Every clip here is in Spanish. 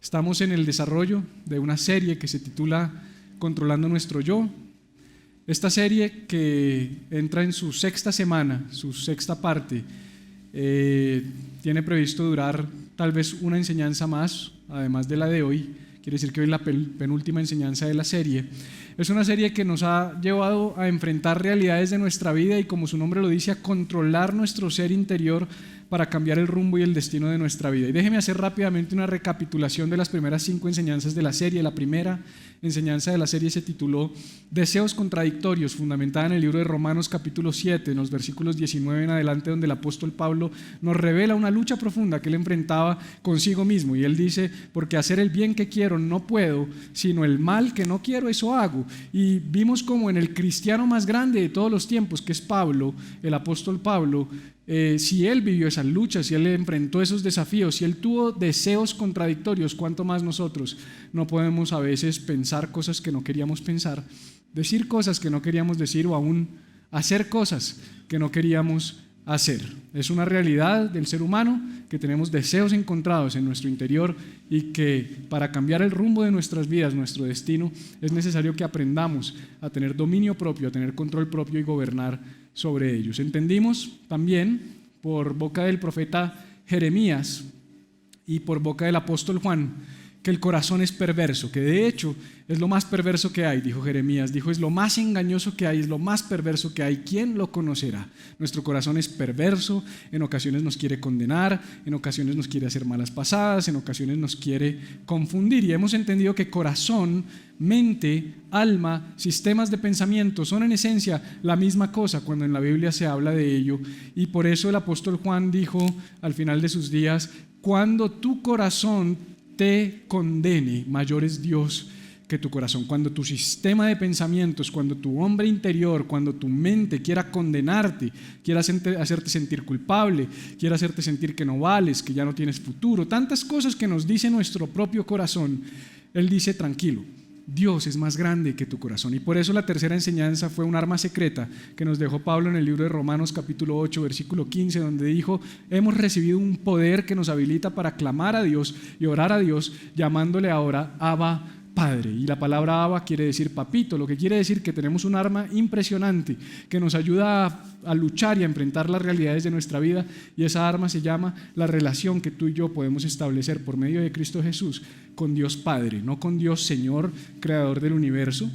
Estamos en el desarrollo de una serie que se titula Controlando nuestro yo. Esta serie, que entra en su sexta semana, su sexta parte, tiene previsto durar tal vez una enseñanza más, además de la de hoy. Quiere decir que hoy es la penúltima enseñanza de la serie. Es una serie que nos ha llevado a enfrentar realidades de nuestra vida y, como su nombre lo dice, a controlar nuestro ser interior para cambiar el rumbo y el destino de nuestra vida. Y déjeme hacer rápidamente una recapitulación de las primeras 5 enseñanzas de la serie. La primera enseñanza de la serie se tituló Deseos contradictorios, fundamentada en el libro de Romanos capítulo 7, en los versículos 19 en adelante, donde el apóstol Pablo nos revela una lucha profunda que él enfrentaba consigo mismo. Y él dice: porque hacer el bien que quiero no puedo, sino el mal que no quiero, eso hago. Y vimos como en el cristiano más grande de todos los tiempos, que es Pablo, el apóstol Pablo, si él vivió esas luchas, si él enfrentó esos desafíos, si él tuvo deseos contradictorios, ¿cuánto más nosotros no podemos a veces pensar cosas que no queríamos pensar, decir cosas que no queríamos decir o aún hacer cosas que no queríamos hacer? Es una realidad del ser humano que tenemos deseos encontrados en nuestro interior y que para cambiar el rumbo de nuestras vidas, nuestro destino, es necesario que aprendamos a tener dominio propio, a tener control propio y gobernar sobre ellos. Entendimos también por boca del profeta Jeremías y por boca del apóstol Juan que el corazón es perverso, que de hecho es lo más perverso que hay, dijo Jeremías, dijo: es lo más engañoso que hay, es lo más perverso que hay, ¿quién lo conocerá? Nuestro corazón es perverso, en ocasiones nos quiere condenar, en ocasiones nos quiere hacer malas pasadas, en ocasiones nos quiere confundir, y hemos entendido que corazón, mente, alma, sistemas de pensamiento son en esencia la misma cosa cuando en la Biblia se habla de ello, y por eso el apóstol Juan dijo al final de sus días: cuando tu corazón te condene, mayor es Dios que tu corazón. Cuando tu sistema de pensamientos, cuando tu hombre interior, cuando tu mente quiera condenarte, quiera hacerte sentir culpable, quiera hacerte sentir que no vales, que ya no tienes futuro, tantas cosas que nos dice nuestro propio corazón, él dice: tranquilo, Dios es más grande que tu corazón. Y por eso la tercera enseñanza fue un arma secreta que nos dejó Pablo en el libro de Romanos capítulo 8, versículo 15, donde dijo: hemos recibido un poder que nos habilita para clamar a Dios y orar a Dios, llamándole ahora Abba Padre. Y la palabra Abba quiere decir papito, lo que quiere decir que tenemos un arma impresionante que nos ayuda a luchar y a enfrentar las realidades de nuestra vida, y esa arma se llama la relación que tú y yo podemos establecer por medio de Cristo Jesús con Dios Padre, no con Dios Señor, creador del universo,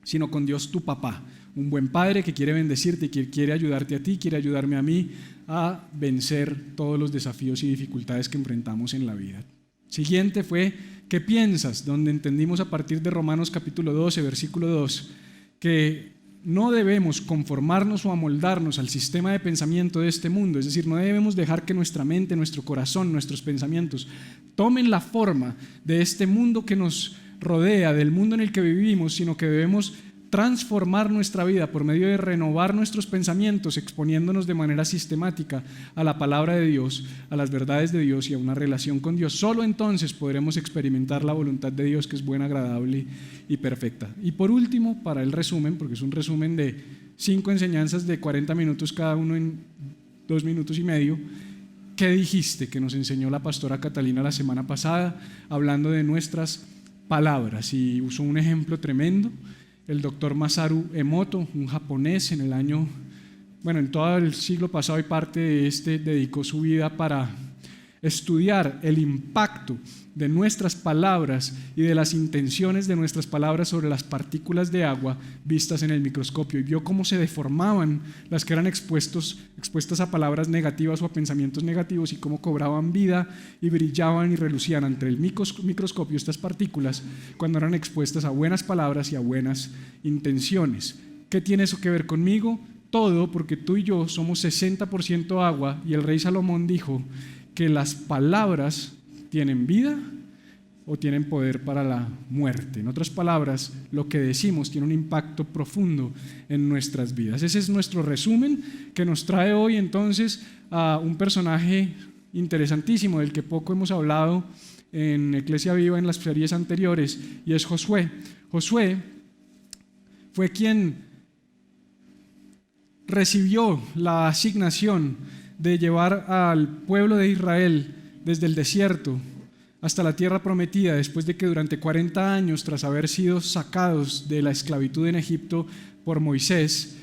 sino con Dios tu papá, un buen padre que quiere bendecirte, que quiere ayudarte a ti, quiere ayudarme a mí a vencer todos los desafíos y dificultades que enfrentamos en la vida. Siguiente fue ¿qué piensas?, donde entendimos a partir de Romanos capítulo 12, versículo 2, que no debemos conformarnos o amoldarnos al sistema de pensamiento de este mundo, es decir, no debemos dejar que nuestra mente, nuestro corazón, nuestros pensamientos tomen la forma de este mundo que nos rodea, del mundo en el que vivimos, sino que debemos transformar nuestra vida por medio de renovar nuestros pensamientos, exponiéndonos de manera sistemática a la palabra de Dios, a las verdades de Dios y a una relación con Dios. Solo entonces podremos experimentar la voluntad de Dios, que es buena, agradable y perfecta. Y por último, para el resumen, porque es un resumen de 5 enseñanzas de 40 minutos cada uno en 2 minutos y medio, ¿qué dijiste?, que nos enseñó la pastora Catalina la semana pasada, hablando de nuestras palabras, y usó un ejemplo tremendo. El doctor Masaru Emoto, un japonés, en todo el siglo pasado y parte de este, dedicó su vida para estudiar el impacto de nuestras palabras y de las intenciones de nuestras palabras sobre las partículas de agua vistas en el microscopio, y vio cómo se deformaban las que eran expuestas a palabras negativas o a pensamientos negativos, y cómo cobraban vida y brillaban y relucían ante el microscopio estas partículas cuando eran expuestas a buenas palabras y a buenas intenciones. ¿Qué tiene eso que ver conmigo? Todo, porque tú y yo somos 60% agua, y el rey Salomón dijo que las palabras tienen vida o tienen poder para la muerte. En otras palabras, lo que decimos tiene un impacto profundo en nuestras vidas. Ese es nuestro resumen, que nos trae hoy entonces a un personaje interesantísimo del que poco hemos hablado en Iglesia Viva en las series anteriores, y es Josué. Josué fue quien recibió la asignación de llevar al pueblo de Israel desde el desierto hasta la tierra prometida, después de que durante 40 años, tras haber sido sacados de la esclavitud en Egipto por Moisés,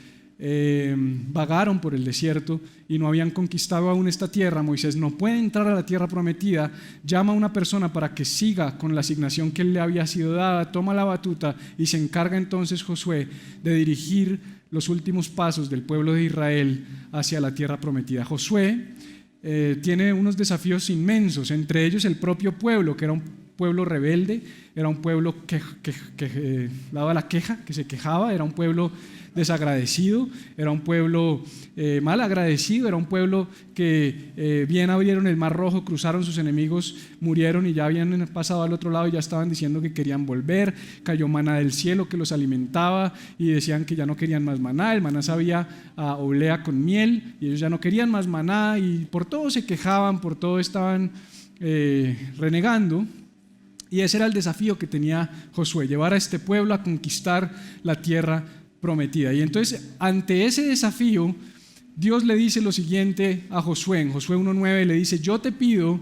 vagaron por el desierto y no habían conquistado aún esta tierra. Moisés no puede entrar a la tierra prometida, llama a una persona para que siga con la asignación que él le había sido dada, toma la batuta y se encarga entonces Josué de dirigir los últimos pasos del pueblo de Israel hacia la tierra prometida. Josué tiene unos desafíos inmensos, entre ellos el propio pueblo, que era un pueblo rebelde, era un pueblo que daba la queja, que se quejaba, era un pueblo desagradecido, era un pueblo mal agradecido, era un pueblo que bien abrieron el Mar Rojo, cruzaron, sus enemigos murieron y ya habían pasado al otro lado y ya estaban diciendo que querían volver. Cayó maná del cielo que los alimentaba y decían que ya no querían más maná. El maná sabía a oblea con miel y ellos ya no querían más maná y por todo se quejaban, por todo estaban renegando. Y ese era el desafío que tenía Josué, llevar a este pueblo a conquistar la tierra prometida. Y entonces, ante ese desafío, Dios le dice lo siguiente a Josué. En Josué 1:9 le dice: yo te pido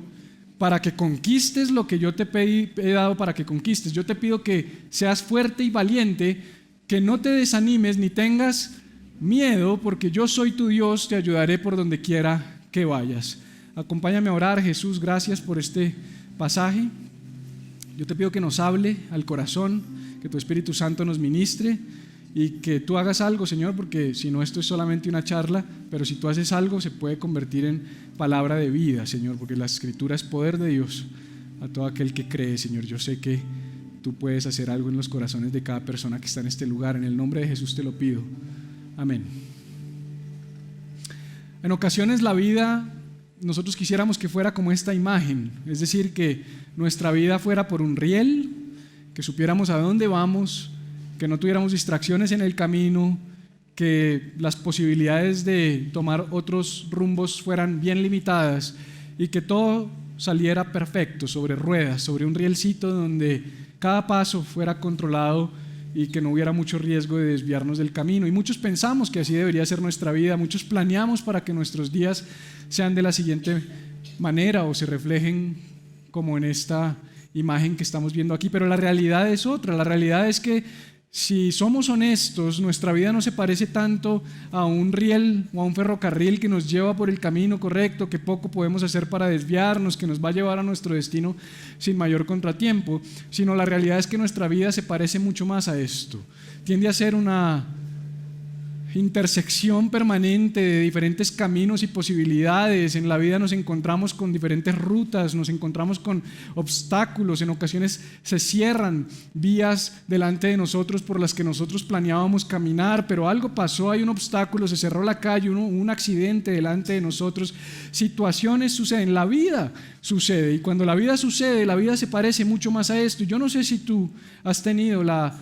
para que conquistes lo que yo te he dado para que conquistes. Yo te pido que seas fuerte y valiente, que no te desanimes ni tengas miedo, porque yo soy tu Dios, te ayudaré por donde quiera que vayas. Acompáñame a orar. Jesús, gracias por este pasaje. Yo te pido que nos hable al corazón, que tu Espíritu Santo nos ministre y que tú hagas algo, Señor, porque si no, esto es solamente una charla, pero si tú haces algo se puede convertir en palabra de vida, Señor, porque la Escritura es poder de Dios a todo aquel que cree, Señor. Yo sé que tú puedes hacer algo en los corazones de cada persona que está en este lugar. En el nombre de Jesús te lo pido. Amén. En ocasiones la vida, nosotros quisiéramos que fuera como esta imagen, es decir, que nuestra vida fuera por un riel, que supiéramos a dónde vamos, que no tuviéramos distracciones en el camino, que las posibilidades de tomar otros rumbos fueran bien limitadas y que todo saliera perfecto sobre ruedas, sobre un rielcito donde cada paso fuera controlado y que no hubiera mucho riesgo de desviarnos del camino. Y muchos pensamos que así debería ser nuestra vida, muchos planeamos para que nuestros días sean de la siguiente manera o se reflejen como en esta imagen que estamos viendo aquí, pero la realidad es otra. La realidad es que si somos honestos, nuestra vida no se parece tanto a un riel o a un ferrocarril que nos lleva por el camino correcto, que poco podemos hacer para desviarnos, que nos va a llevar a nuestro destino sin mayor contratiempo, sino la realidad es que nuestra vida se parece mucho más a esto. Tiende a ser una intersección permanente de diferentes caminos y posibilidades. En la vida nos encontramos con diferentes rutas, nos encontramos con obstáculos, en ocasiones se cierran vías delante de nosotros por las que nosotros planeábamos caminar, pero algo pasó, hay un obstáculo, se cerró la calle, un accidente delante de nosotros. Situaciones suceden, la vida sucede, y cuando la vida sucede, la vida se parece mucho más a esto. Yo no sé si tú has tenido la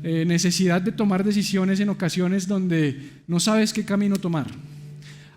necesidad de tomar decisiones en ocasiones donde no sabes qué camino tomar.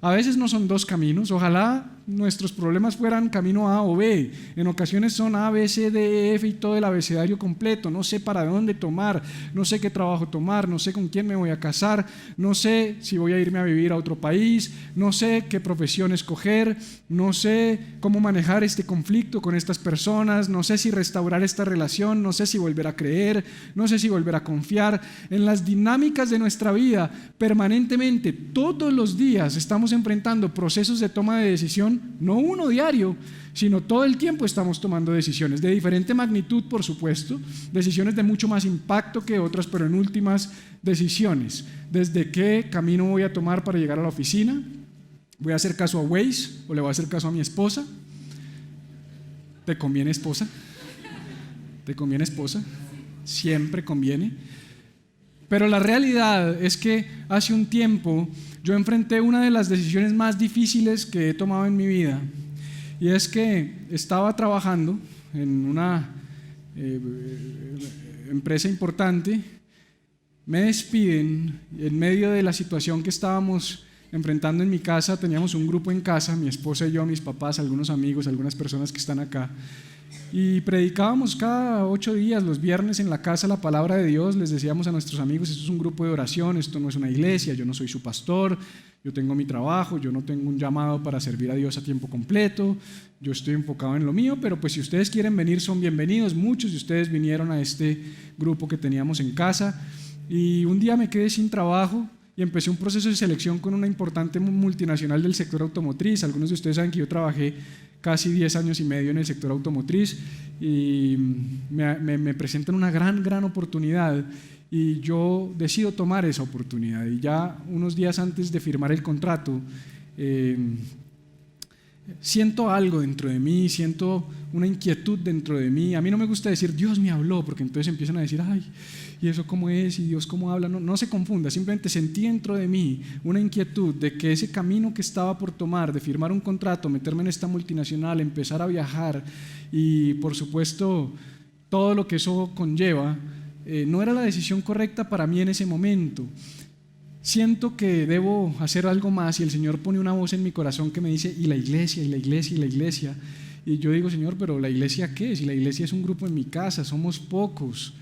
A veces no son dos caminos, ojalá nuestros problemas fueran camino A o B. En ocasiones son A, B, C, D, E, F y todo el abecedario completo. No sé para dónde tomar, no sé qué trabajo tomar, no sé con quién me voy a casar, no sé si voy a irme a vivir a otro país, no sé qué profesión escoger, no sé cómo manejar este conflicto con estas personas, no sé si restaurar esta relación, no sé si volver a creer, no sé si volver a confiar. En las dinámicas de nuestra vida, permanentemente, todos los días estamos enfrentando procesos de toma de decisión, no uno diario, sino todo el tiempo estamos tomando decisiones de diferente magnitud, por supuesto, decisiones de mucho más impacto que otras, pero en últimas decisiones. ¿Desde qué camino voy a tomar para llegar a la oficina? ¿Voy a hacer caso a Waze o le voy a hacer caso a mi esposa? ¿Te conviene esposa? ¿Te conviene esposa? Siempre conviene. Pero la realidad es que hace un tiempo yo enfrenté una de las decisiones más difíciles que he tomado en mi vida, y es que estaba trabajando en una empresa importante, me despiden en medio de la situación que estábamos enfrentando en mi casa. Teníamos un grupo en casa, mi esposa y yo, mis papás, algunos amigos, algunas personas que están acá, y predicábamos cada 8 días, los viernes en la casa, la palabra de Dios. Les decíamos a nuestros amigos: esto es un grupo de oración, esto no es una iglesia, yo no soy su pastor, Yo tengo mi trabajo, yo no tengo un llamado para servir a Dios a tiempo completo, yo estoy enfocado en lo mío, pero pues si ustedes quieren venir son bienvenidos. Muchos de ustedes vinieron a este grupo que teníamos en casa y un día me quedé sin trabajo y empecé un proceso de selección con una importante multinacional del sector automotriz. Algunos de ustedes saben que yo trabajé casi 10 años y medio en el sector automotriz y me presentan una gran oportunidad. Y yo decido tomar esa oportunidad y ya unos días antes de firmar el contrato siento algo dentro de mí, siento una inquietud dentro de mí. A mí no me gusta decir Dios me habló, porque entonces empiezan a decir ay, ¿y eso cómo es? ¿Y Dios cómo habla? No se confunda, simplemente sentí dentro de mí una inquietud de que ese camino que estaba por tomar, de firmar un contrato, meterme en esta multinacional, empezar a viajar y por supuesto todo lo que eso conlleva, no era la decisión correcta para mí en ese momento. Siento que debo hacer algo más y el Señor pone una voz en mi corazón que me dice y la iglesia, y la iglesia, y la iglesia. Y yo digo, Señor, pero ¿la iglesia qué? Si la iglesia es un grupo en mi casa, somos pocos,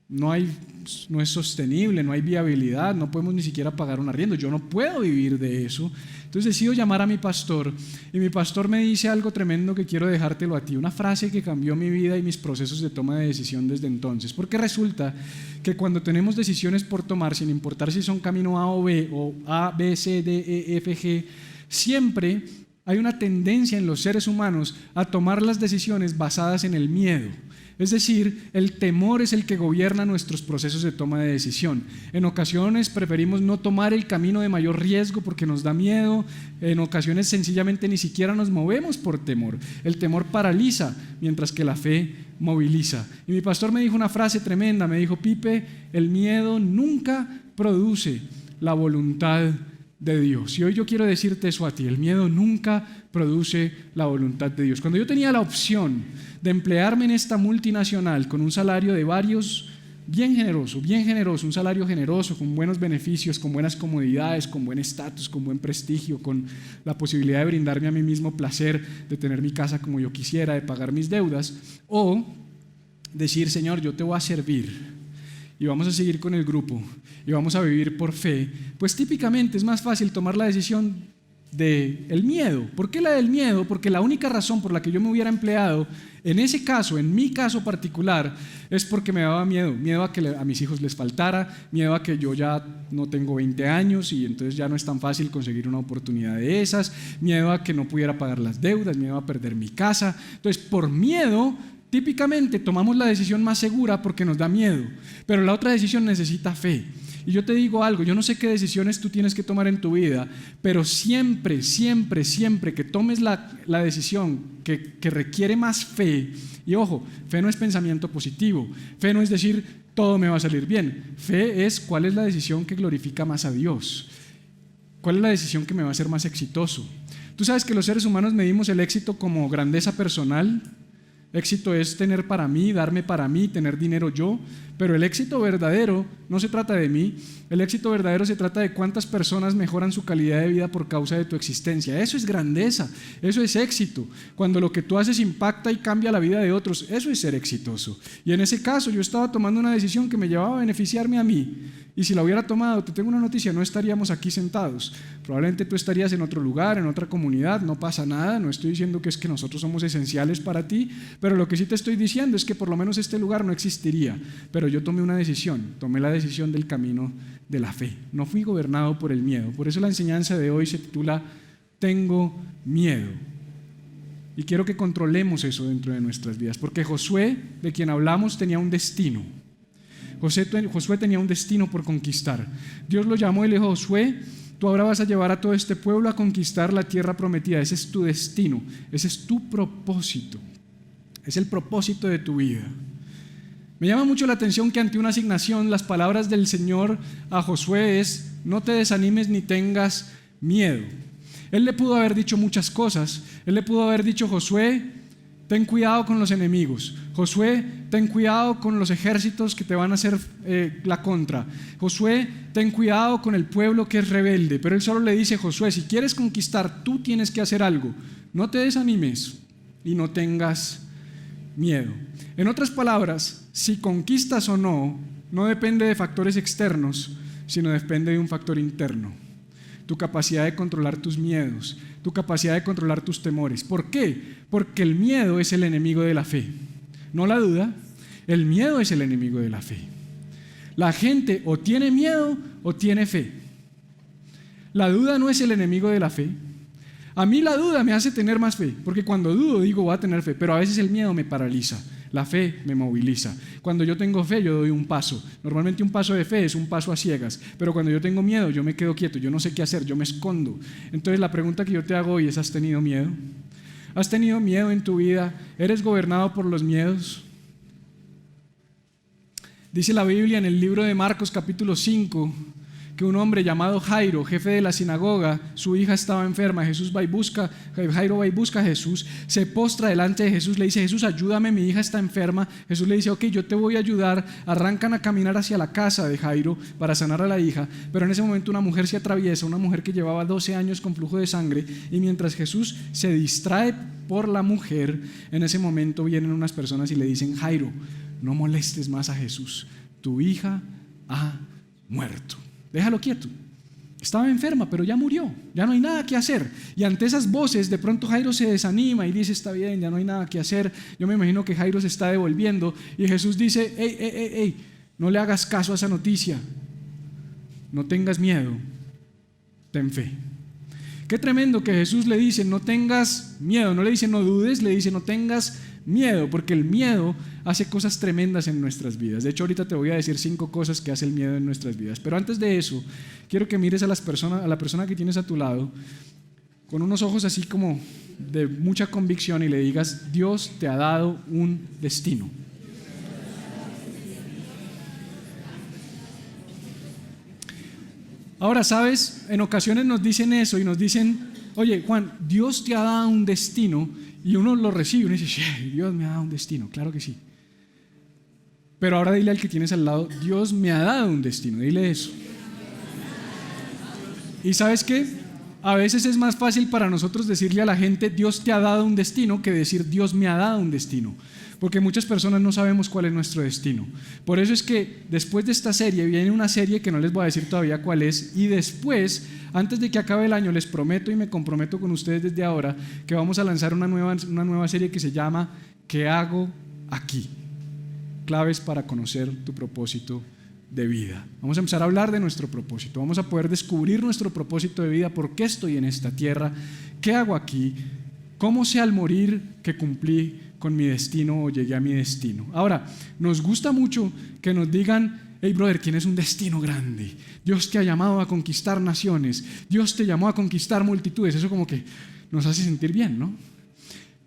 no es sostenible, no hay viabilidad, no podemos ni siquiera pagar un arriendo, yo no puedo vivir de eso. Entonces decido llamar a mi pastor y mi pastor me dice algo tremendo que quiero dejártelo a ti, una frase que cambió mi vida y mis procesos de toma de decisión desde entonces, porque resulta que cuando tenemos decisiones por tomar, sin importar si son camino A o B, o A, B, C, D, E, F, G, siempre hay una tendencia en los seres humanos a tomar las decisiones basadas en el miedo. Es decir, el temor es el que gobierna nuestros procesos de toma de decisión. En ocasiones preferimos no tomar el camino de mayor riesgo porque nos da miedo, en ocasiones sencillamente ni siquiera nos movemos por temor. El temor paraliza, mientras que la fe moviliza. Y mi pastor me dijo una frase tremenda, me dijo, Pipe, el miedo nunca produce la voluntad de Dios. Y hoy yo quiero decirte eso a ti, el miedo nunca produce la voluntad de Dios. Cuando yo tenía la opción de emplearme en esta multinacional con un salario de varios, bien generoso, un salario generoso, con buenos beneficios, con buenas comodidades, con buen estatus, con buen prestigio, con la posibilidad de brindarme a mí mismo placer, de tener mi casa como yo quisiera, de pagar mis deudas, o decir, Señor, yo te voy a servir y vamos a seguir con el grupo y vamos a vivir por fe, pues típicamente es más fácil tomar la decisión del miedo. ¿Por qué la del miedo? Porque la única razón por la que yo me hubiera empleado en ese caso, en mi caso particular, es porque me daba miedo a que a mis hijos les faltara, miedo a que yo ya no tengo 20 años y entonces ya no es tan fácil conseguir una oportunidad de esas, miedo a que no pudiera pagar las deudas, miedo a perder mi casa. Entonces, por miedo, típicamente tomamos la decisión más segura porque nos da miedo, pero la otra decisión necesita fe. Y yo te digo algo, yo no sé qué decisiones tú tienes que tomar en tu vida, pero siempre que tomes la decisión que requiere más fe, y ojo, fe no es pensamiento positivo, fe no es decir todo me va a salir bien, fe es cuál es la decisión que glorifica más a Dios, cuál es la decisión que me va a hacer más exitoso. Tú sabes que los seres humanos medimos el éxito como grandeza personal. Éxito es tener para mí, darme para mí, tener dinero yo, pero el éxito verdadero no se trata de mí, el éxito verdadero se trata de cuántas personas mejoran su calidad de vida por causa de tu existencia. Eso es grandeza, eso es éxito. Cuando lo que tú haces impacta y cambia la vida de otros, eso es ser exitoso. Y en ese caso yo estaba tomando una decisión que me llevaba a beneficiarme a mí, y si la hubiera tomado, te tengo una noticia, no estaríamos aquí sentados. Probablemente tú estarías en otro lugar, en otra comunidad, no pasa nada, no estoy diciendo que es que nosotros somos esenciales para ti, pero lo que sí te estoy diciendo es que por lo menos este lugar no existiría. Pero yo tomé una decisión, tomé la decisión del camino de la fe. No fui gobernado por el miedo. Por eso la enseñanza de hoy se titula Tengo miedo. Y quiero que controlemos eso dentro de nuestras vidas, porque Josué, de quien hablamos, tenía un destino. Josué tenía un destino por conquistar. Dios lo llamó y le dijo, Josué, tú ahora vas a llevar a todo este pueblo a conquistar la tierra prometida. Ese es tu destino, ese es tu propósito, es el propósito de tu vida. Me llama mucho la atención que ante una asignación las palabras del Señor a Josué es, no te desanimes ni tengas miedo. Él le pudo haber dicho muchas cosas. Él le pudo haber dicho, Josué, ten cuidado con los enemigos. Josué, ten cuidado con los ejércitos que te van a hacer la contra. Josué, ten cuidado con el pueblo que es rebelde. Pero él solo le dice, Josué, si quieres conquistar, tú tienes que hacer algo. No te desanimes y no tengas miedo. En otras palabras, si conquistas o no, no depende de factores externos, sino depende de un factor interno. Tu capacidad de controlar tus miedos, tu capacidad de controlar tus temores. ¿Por qué? Porque el miedo es el enemigo de la fe. No la duda, el miedo es el enemigo de la fe. La gente o tiene miedo o tiene fe. La duda no es el enemigo de la fe. A mí la duda me hace tener más fe, porque cuando dudo digo voy a tener fe, pero a veces el miedo me paraliza, la fe me moviliza. Cuando yo tengo fe yo doy un paso. Normalmente un paso de fe es un paso a ciegas, pero cuando yo tengo miedo yo me quedo quieto, yo no sé qué hacer, yo me escondo. Entonces la pregunta que yo te hago hoy es: ¿has tenido miedo? ¿Has tenido miedo en tu vida? ¿Eres gobernado por los miedos? Dice la Biblia en el libro de Marcos capítulo 5 que un hombre llamado Jairo, jefe de la sinagoga, su hija estaba enferma. Jairo va y busca a Jesús, se postra delante de Jesús, le dice: Jesús, ayúdame, mi hija está enferma. Jesús le dice: ok, yo te voy a ayudar. Arrancan a caminar hacia la casa de Jairo para sanar a la hija, pero en ese momento una mujer se atraviesa, una mujer que llevaba 12 años con flujo de sangre, y mientras Jesús se distrae por la mujer, en ese momento vienen unas personas y le dicen: Jairo, no molestes más a Jesús, tu hija ha muerto. Déjalo quieto. Estaba enferma, pero ya murió, ya no hay nada que hacer. Y ante esas voces, de pronto Jairo se desanima y dice: está bien, ya no hay nada que hacer. Yo me imagino que Jairo se está devolviendo y Jesús dice: ey, no le hagas caso a esa noticia, no tengas miedo, ten fe. Qué tremendo que Jesús le dice: no tengas miedo, no le dice no dudes, le dice no tengas miedo, porque el miedo hace cosas tremendas en nuestras vidas. De hecho, ahorita te voy a decir 5 cosas que hace el miedo en nuestras vidas. Pero antes de eso, quiero que mires a la persona que tienes a tu lado con unos ojos así como de mucha convicción y le digas: Dios te ha dado un destino. Ahora, ¿sabes? En ocasiones nos dicen eso y nos dicen: oye, Juan, Dios te ha dado un destino. Y uno lo recibe y uno dice: Dios me ha dado un destino. Claro que sí. Pero ahora dile al que tienes al lado: Dios me ha dado un destino. Dile eso. ¿Y sabes qué? A veces es más fácil para nosotros decirle a la gente: Dios te ha dado un destino, que decir: Dios me ha dado un destino. Porque muchas personas no sabemos cuál es nuestro destino. Por eso es que después de esta serie viene una serie que no les voy a decir todavía cuál es, y después, antes de que acabe el año, les prometo y me comprometo con ustedes desde ahora que vamos a lanzar una nueva serie que se llama ¿Qué hago aquí? Claves para conocer tu propósito de vida. Vamos a empezar a hablar de nuestro propósito, vamos a poder descubrir nuestro propósito de vida. ¿Por qué estoy en esta tierra? ¿Qué hago aquí? ¿Cómo sé al morir que cumplí con mi destino o llegué a mi destino? Ahora, nos gusta mucho que nos digan: hey brother, tienes un destino grande, Dios te ha llamado a conquistar naciones, Dios te llamó a conquistar multitudes. Eso como que nos hace sentir bien, ¿no?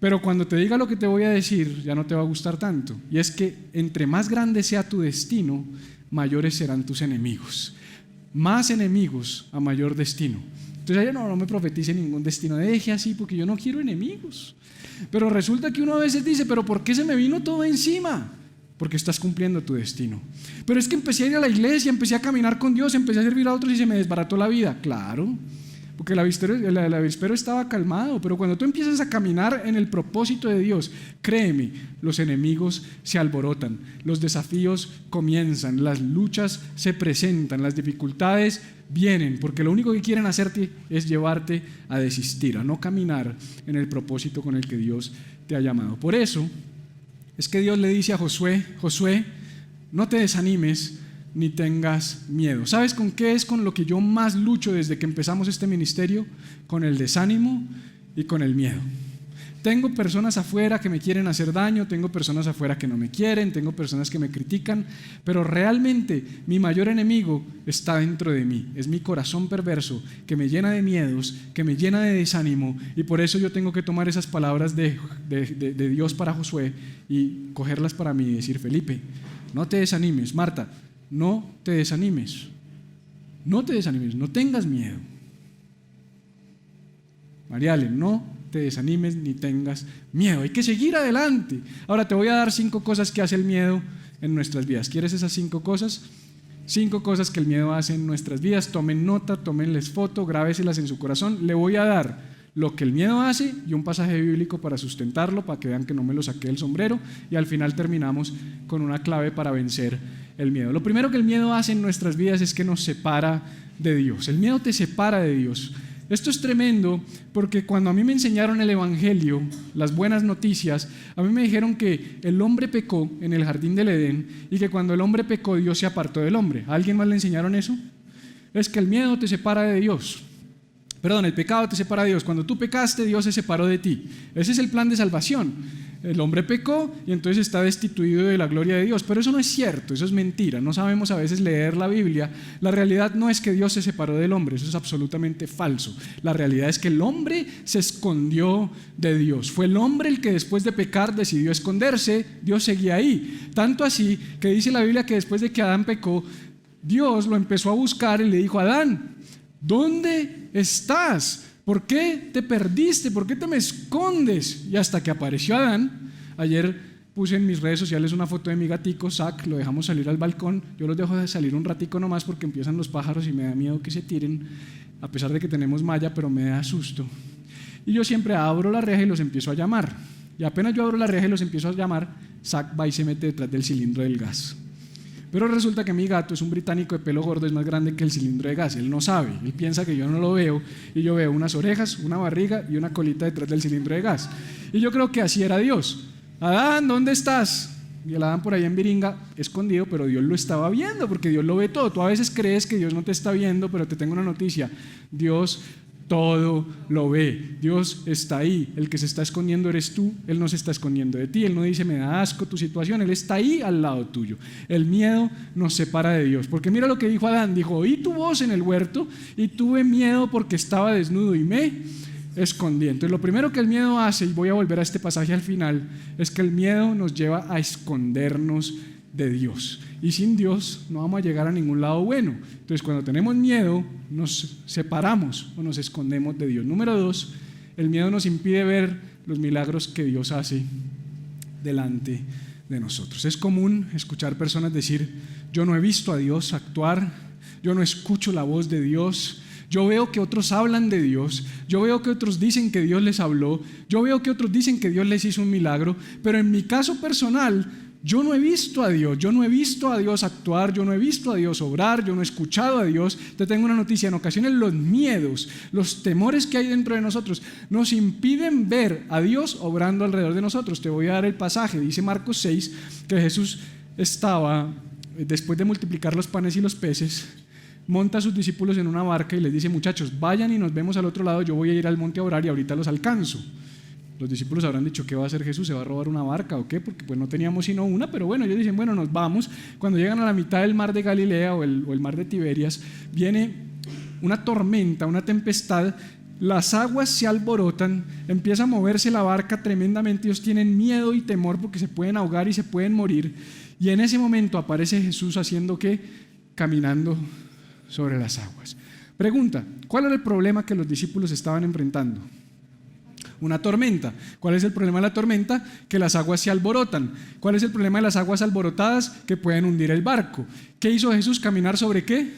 Pero cuando te diga lo que te voy a decir, ya no te va a gustar tanto. Y es que entre más grande sea tu destino, mayores serán tus enemigos. Más enemigos a mayor destino. Entonces, no me profetice ningún destino, deje así porque yo no quiero enemigos. Pero resulta que uno a veces dice: pero ¿por qué se me vino todo encima? Porque estás cumpliendo tu destino. Pero es que empecé a ir a la iglesia, empecé a caminar con Dios, empecé a servir a otros y se me desbarató la vida. Claro, porque el avispero estaba calmado. Pero cuando tú empiezas a caminar en el propósito de Dios, créeme, los enemigos se alborotan, los desafíos comienzan, las luchas se presentan, las dificultades vienen, porque lo único que quieren hacerte es llevarte a desistir, a no caminar en el propósito con el que Dios te ha llamado. Por eso es que Dios le dice a Josué: Josué, no te desanimes ni tengas miedo. ¿Sabes con qué es con lo que yo más lucho desde que empezamos este ministerio? Con el desánimo y con el miedo. Tengo personas afuera que me quieren hacer daño, tengo personas afuera que no me quieren, tengo personas que me critican, pero realmente mi mayor enemigo está dentro de mí. Es mi corazón perverso que me llena de miedos, que me llena de desánimo, y por eso yo tengo que tomar esas palabras de Dios para Josué y cogerlas para mí y decir: Felipe, no te desanimes. Marta, no te desanimes. No te desanimes, no tengas miedo. Mariale, no te desanimes ni tengas miedo. Hay que seguir adelante. Ahora te voy a dar 5 cosas que hace el miedo en nuestras vidas. ¿Quieres esas 5 cosas? 5 cosas que el miedo hace en nuestras vidas. Tomen nota, tómenles foto, grábeselas en su corazón. Le voy a dar lo que el miedo hace y un pasaje bíblico para sustentarlo, para que vean que no me lo saqué del sombrero, y al final terminamos con una clave para vencer el miedo. Lo primero que el miedo hace en nuestras vidas es que nos separa de Dios. El miedo te separa de Dios. Esto es tremendo porque cuando a mí me enseñaron el Evangelio, las buenas noticias, a mí me dijeron que el hombre pecó en el jardín del Edén y que cuando el hombre pecó, Dios se apartó del hombre. ¿A alguien más le enseñaron eso? Es que el miedo te separa de Dios. Perdón, el pecado te separa de Dios. Cuando tú pecaste, Dios se separó de ti. Ese es el plan de salvación. El hombre pecó y entonces está destituido de la gloria de Dios. Pero eso no es cierto, eso es mentira. No sabemos a veces leer la Biblia. La realidad no es que Dios se separó del hombre, eso es absolutamente falso. La realidad es que el hombre se escondió de Dios. Fue el hombre el que después de pecar decidió esconderse. Dios seguía ahí. Tanto así que dice la Biblia que después de que Adán pecó, Dios lo empezó a buscar y le dijo: Adán, ¿dónde estás? ¿Por qué te perdiste? ¿Por qué te me escondes? Y hasta que apareció Adán. Ayer puse en mis redes sociales una foto de mi gatico, Zack, lo dejamos salir al balcón. Yo los dejo de salir un ratico nomás porque empiezan los pájaros y me da miedo que se tiren, a pesar de que tenemos malla, pero me da susto. Y yo siempre abro la reja y los empiezo a llamar. Y apenas yo abro la reja y los empiezo a llamar, Zack va y se mete detrás del cilindro del gas. Pero resulta que mi gato es un británico de pelo gordo, es más grande que el cilindro de gas. Él no sabe, él piensa que yo no lo veo, y yo veo unas orejas, una barriga y una colita detrás del cilindro de gas. Y yo creo que así era Dios. Adán, ¿dónde estás? Y el Adán por ahí en Viringa, escondido, pero Dios lo estaba viendo, porque Dios lo ve todo. Tú a veces crees que Dios no te está viendo, pero te tengo una noticia: Dios todo lo ve. Dios está ahí. El que se está escondiendo eres tú. Él no se está escondiendo de ti. Él no dice: me da asco tu situación. Él está ahí al lado tuyo. El miedo nos separa de Dios, porque mira lo que dijo Adán. Dijo: oí tu voz en el huerto y tuve miedo porque estaba desnudo y me escondí. Entonces lo primero que el miedo hace, y voy a volver a este pasaje al final, es que el miedo nos lleva a escondernos de Dios, y sin Dios no vamos a llegar a ningún lado bueno. Entonces cuando tenemos miedo nos separamos o nos escondemos de Dios. Número 2, el miedo nos impide ver los milagros que Dios hace delante de nosotros. Es común escuchar personas decir: yo no he visto a Dios actuar, yo no escucho la voz de Dios, yo veo que otros hablan de Dios, yo veo que otros dicen que Dios les habló, yo veo que otros dicen que Dios les hizo un milagro, pero en mi caso personal yo no he visto a Dios, yo no he visto a Dios actuar, yo no he visto a Dios obrar, yo no he escuchado a Dios. Te tengo una noticia: en ocasiones los miedos, los temores que hay dentro de nosotros nos impiden ver a Dios obrando alrededor de nosotros. Te voy a dar el pasaje. Dice Marcos 6 que Jesús estaba, después de multiplicar los panes y los peces, monta a sus discípulos en una barca y les dice: muchachos, vayan y nos vemos al otro lado, yo voy a ir al monte a orar y ahorita los alcanzo. Los discípulos habrán dicho: ¿qué va a hacer Jesús? ¿Se va a robar una barca o qué? Porque pues no teníamos sino una, pero bueno, ellos dicen: bueno, nos vamos. Cuando llegan a la mitad del mar de Galilea o el mar de Tiberias, viene una tormenta, una tempestad, las aguas se alborotan, empieza a moverse la barca tremendamente, ellos tienen miedo y temor porque se pueden ahogar y se pueden morir, y en ese momento aparece Jesús haciendo ¿qué? Caminando sobre las aguas. Pregunta: ¿cuál era el problema que los discípulos estaban enfrentando? Una tormenta. ¿Cuál es el problema de la tormenta? Que las aguas se alborotan. ¿Cuál es el problema de las aguas alborotadas? Que pueden hundir el barco. ¿Qué hizo Jesús? ¿Caminar sobre qué?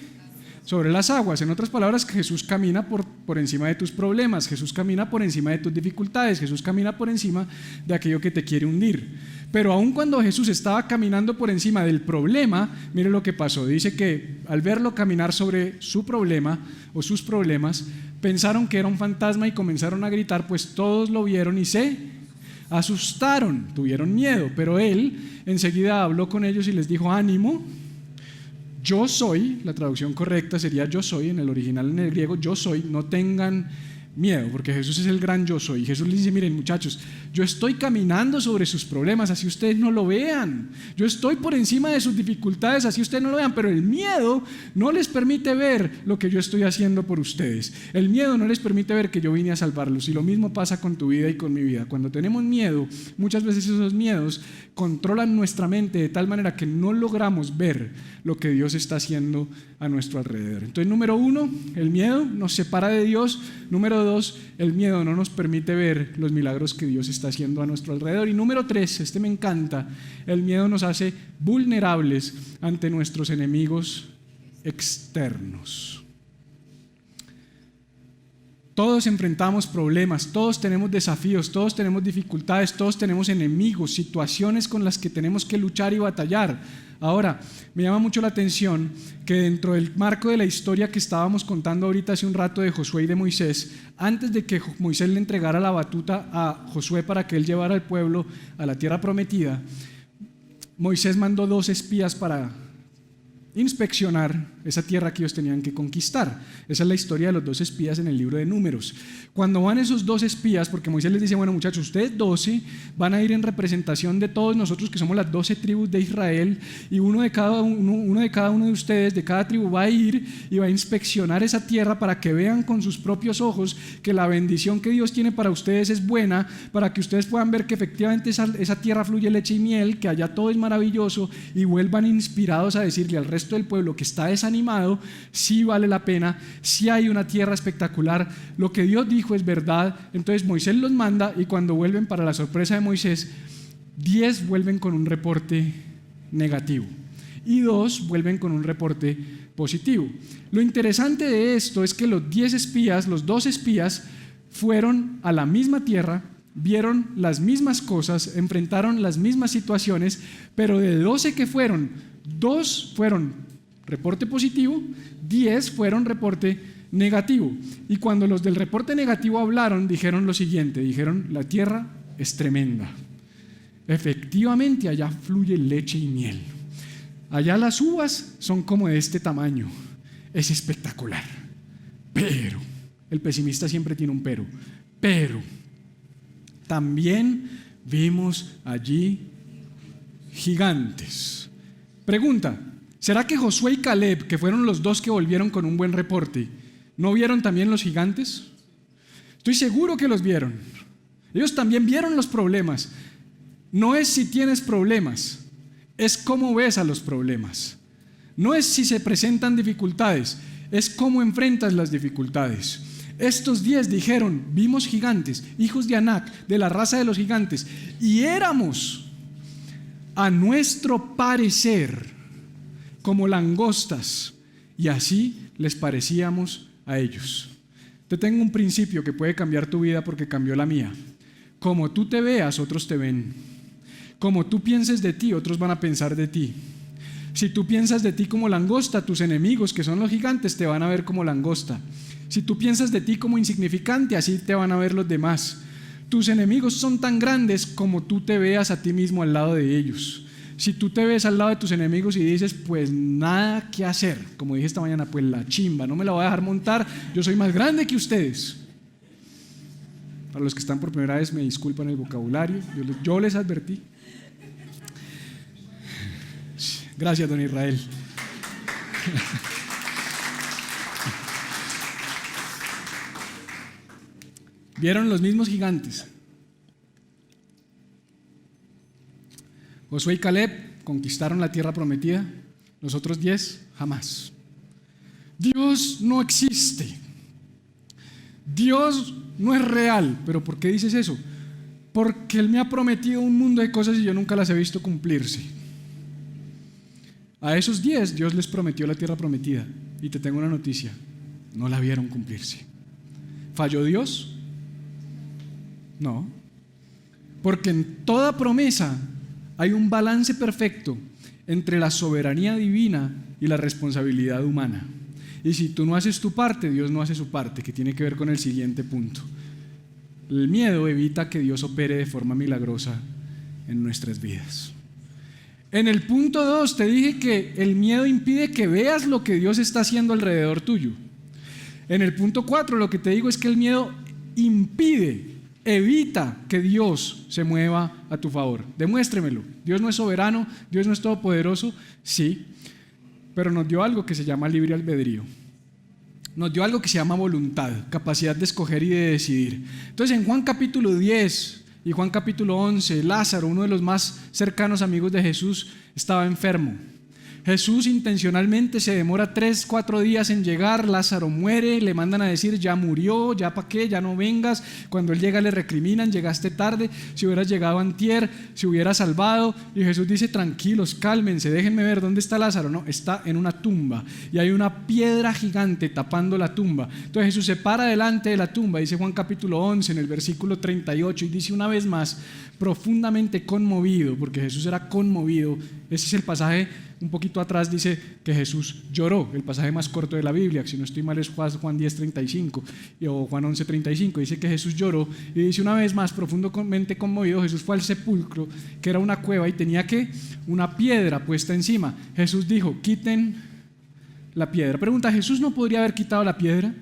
Sobre las aguas. En otras palabras, Jesús camina por encima de tus problemas, Jesús camina por encima de tus dificultades, Jesús camina por encima de aquello que te quiere hundir. Pero aun cuando Jesús estaba caminando por encima del problema, mire lo que pasó. Dice que al verlo caminar sobre su problema o sus problemas, pensaron que era un fantasma y comenzaron a gritar, pues todos lo vieron y se asustaron, tuvieron miedo. Pero él enseguida habló con ellos y les dijo: ánimo, yo soy. La traducción correcta sería yo soy, en el original, en el griego, yo soy, no tengan miedo, porque Jesús es el gran yo soy. Jesús les dice: miren muchachos, yo estoy caminando sobre sus problemas, así ustedes no lo vean, yo estoy por encima de sus dificultades, así ustedes no lo vean, pero el miedo no les permite ver lo que yo estoy haciendo por ustedes. El miedo no les permite ver que yo vine a salvarlos. Y lo mismo pasa con tu vida y con mi vida. Cuando tenemos miedo, muchas veces esos miedos controlan nuestra mente de tal manera que no logramos ver lo que Dios está haciendo a nuestro alrededor. Entonces, número 1, el miedo nos separa de Dios. Número 2, el miedo no nos permite ver los milagros que Dios está haciendo a nuestro alrededor. Y número 3, este me encanta, el miedo nos hace vulnerables ante nuestros enemigos externos. Todos enfrentamos problemas, todos tenemos desafíos, todos tenemos dificultades, todos tenemos enemigos, situaciones con las que tenemos que luchar y batallar. Ahora, me llama mucho la atención que dentro del marco de la historia que estábamos contando ahorita hace un rato de Josué y de Moisés, antes de que Moisés le entregara la batuta a Josué para que él llevara al pueblo a la tierra prometida, Moisés mandó 2 espías para inspeccionar esa tierra que ellos tenían que conquistar. Esa es la historia de los 2 espías en el libro de Números. Cuando van esos 2 espías, porque Moisés les dice, bueno muchachos, ustedes 12 van a ir en representación de todos nosotros que somos las 12 tribus de Israel, y uno de cada uno de ustedes, de cada tribu, va a ir y va a inspeccionar esa tierra para que vean con sus propios ojos que la bendición que Dios tiene para ustedes es buena, para que ustedes puedan ver que efectivamente esa tierra fluye leche y miel, que allá todo es maravilloso, y vuelvan inspirados a decirle al resto del pueblo que está desanimado, sí vale la pena, sí hay una tierra espectacular, lo que Dios dijo es verdad. Entonces Moisés los manda, y cuando vuelven, para la sorpresa de Moisés, 10 vuelven con un reporte negativo y 2 vuelven con un reporte positivo. Lo interesante de esto es que los 2 espías fueron a la misma tierra, vieron las mismas cosas, enfrentaron las mismas situaciones, pero de 12 que fueron, 2 fueron reporte positivo, 10 fueron reporte negativo. Y cuando los del reporte negativo hablaron, dijeron lo siguiente, dijeron: la tierra es tremenda, efectivamente allá fluye leche y miel, allá las uvas son como de este tamaño, es espectacular, pero, el pesimista siempre tiene un pero también vimos allí gigantes. Pregunta: ¿será que Josué y Caleb, que fueron los 2 que volvieron con un buen reporte, no vieron también los gigantes? Estoy seguro que los vieron. Ellos también vieron los problemas. No es si tienes problemas, es cómo ves a los problemas. No es si se presentan dificultades, es cómo enfrentas las dificultades. Estos 10 dijeron: vimos gigantes, hijos de Anac, de la raza de los gigantes, y éramos, a nuestro parecer, como langostas, y así les parecíamos a ellos. Te tengo un principio que puede cambiar tu vida porque cambió la mía. Como tú te veas, otros te ven. Como tú pienses de ti, otros van a pensar de ti. Si tú piensas de ti como langosta, tus enemigos, que son los gigantes, te van a ver como langosta. Si tú piensas de ti como insignificante, así te van a ver los demás. Tus enemigos son tan grandes como tú te veas a ti mismo al lado de ellos. Si tú te ves al lado de tus enemigos y dices: pues nada que hacer, como dije esta mañana, pues la chimba, no me la voy a dejar montar, yo soy más grande que ustedes. Para los que están por primera vez, me disculpan el vocabulario, yo les advertí. Gracias, don Israel. Vieron los mismos gigantes. Josué y Caleb conquistaron la tierra prometida, los otros 10 jamás. Dios no existe, Dios no es real. ¿Pero por qué dices eso? Porque Él me ha prometido un mundo de cosas y yo nunca las he visto cumplirse. A esos 10 Dios les prometió la tierra prometida, y te tengo una noticia: no la vieron cumplirse. ¿Falló Dios? No, porque en toda promesa hay un balance perfecto entre la soberanía divina y la responsabilidad humana. Y si tú no haces tu parte, Dios no hace su parte, que tiene que ver con el siguiente punto. El miedo evita que Dios opere de forma milagrosa en nuestras vidas. En el punto 2 te dije que el miedo impide que veas lo que Dios está haciendo alrededor tuyo. En el punto 4 lo que te digo es que el miedo evita que Dios se mueva a tu favor. Demuéstremelo. Dios no es soberano, Dios no es todopoderoso, sí, pero nos dio algo que se llama libre albedrío. Nos dio algo que se llama voluntad, capacidad de escoger y de decidir. Entonces, en Juan capítulo 10 y Juan capítulo 11, Lázaro, uno de los más cercanos amigos de Jesús, estaba enfermo. Jesús intencionalmente se demora 3, 4 días en llegar, Lázaro muere, le mandan a decir ya murió, ya para qué, ya no vengas. Cuando él llega le recriminan, llegaste tarde, si hubieras llegado antier, se hubiera salvado. Y Jesús dice, tranquilos, cálmense, déjenme ver dónde está Lázaro. No, está en una tumba y hay una piedra gigante tapando la tumba. Entonces Jesús se para delante de la tumba, dice Juan capítulo 11 en el versículo 38, y dice una vez más, profundamente conmovido, porque Jesús era conmovido. Ese es el pasaje. Un poquito atrás dice que Jesús lloró, el pasaje más corto de la Biblia, si no estoy mal es Juan 10:35 o Juan 11:35, dice que Jesús lloró y dice una vez más, profundamente conmovido, Jesús fue al sepulcro, que era una cueva y tenía una piedra puesta encima. Jesús dijo, quiten la piedra. Pregunta, ¿Jesús no podría haber quitado la piedra?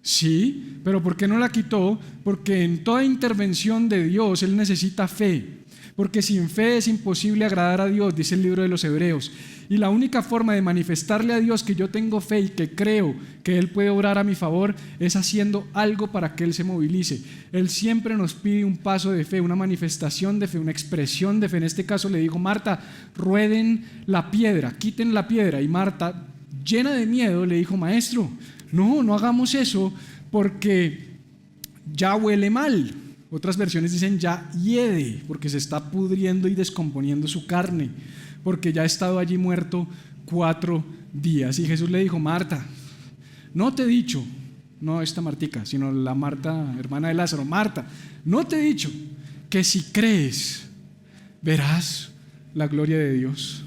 Sí, pero ¿por qué no la quitó? Porque en toda intervención de Dios Él necesita fe. Porque sin fe es imposible agradar a Dios, dice el libro de los Hebreos. Y la única forma de manifestarle a Dios que yo tengo fe y que creo que Él puede obrar a mi favor es haciendo algo para que Él se movilice. Él siempre nos pide un paso de fe, una manifestación de fe, una expresión de fe. En este caso le dijo, Marta, rueden la piedra, quiten la piedra. Y Marta, llena de miedo, le dijo, maestro, no hagamos eso porque ya huele mal. Otras versiones dicen ya hiede, porque se está pudriendo y descomponiendo su carne, porque ya ha estado allí muerto 4 días. Y Jesús le dijo, Marta, no te he dicho, no esta Martica, sino la Marta, hermana de Lázaro, Marta, no te he dicho que si crees, verás la gloria de Dios.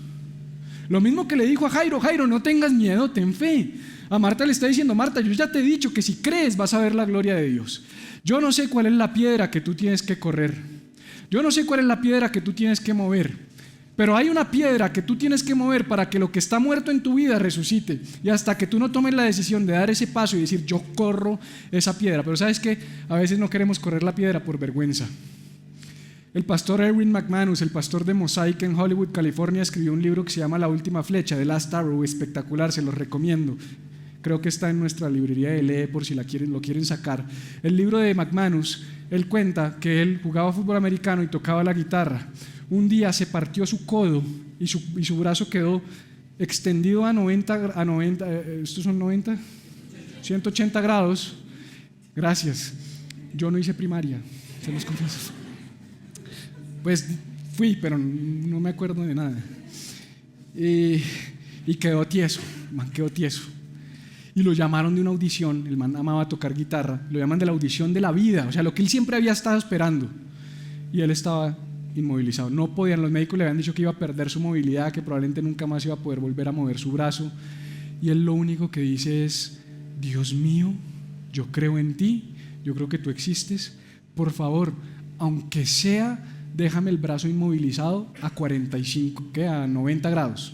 Lo mismo que le dijo a Jairo, Jairo, no tengas miedo, ten fe. A Marta le está diciendo, Marta, yo ya te he dicho que si crees vas a ver la gloria de Dios. Yo no sé cuál es la piedra que tú tienes que correr. Yo no sé cuál es la piedra que tú tienes que mover. Pero hay una piedra que tú tienes que mover para que lo que está muerto en tu vida resucite. Y hasta que tú no tomes la decisión de dar ese paso y decir, yo corro esa piedra. Pero ¿sabes qué? A veces no queremos correr la piedra por vergüenza. El pastor Erwin McManus, el pastor de Mosaic en Hollywood, California, escribió un libro que se llama La Última Flecha, The Last Arrow, espectacular, se los recomiendo. Creo que está en nuestra librería de Lee por si lo quieren sacar. El libro de McManus, él cuenta que él jugaba fútbol americano y tocaba la guitarra. Un día se partió su codo y su brazo quedó extendido a 180 grados. Gracias. Yo no hice primaria, se los confieso. Pues fui, pero no me acuerdo de nada. Y quedó tieso, man, quedó tieso. Y lo llamaron de una audición, el man amaba tocar guitarra, lo llaman de la audición de la vida, o sea, lo que él siempre había estado esperando. Y él estaba inmovilizado, no podían, los médicos le habían dicho que iba a perder su movilidad, que probablemente nunca más iba a poder volver a mover su brazo. Y él lo único que dice es, Dios mío, yo creo en ti, yo creo que tú existes, por favor, aunque sea, déjame el brazo inmovilizado a 45, ¿qué? A 90 grados.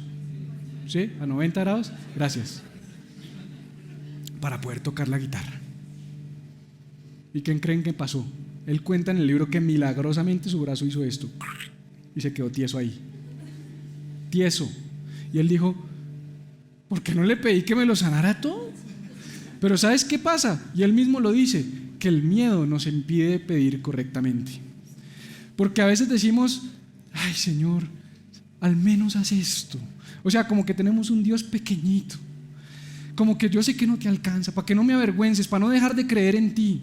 ¿Sí? ¿A 90 grados? Gracias. Para poder tocar la guitarra. ¿Y quién creen que pasó? Él cuenta en el libro que milagrosamente su brazo hizo esto y se quedó tieso ahí, tieso. Y él dijo, ¿por qué no le pedí que me lo sanara todo? Pero ¿sabes qué pasa? Y él mismo lo dice, que el miedo nos impide pedir correctamente. Porque a veces decimos, ay Señor, al menos haz esto. O sea, como que tenemos un Dios pequeñito, como que yo sé que no te alcanza, para que no me avergüences, para no dejar de creer en ti.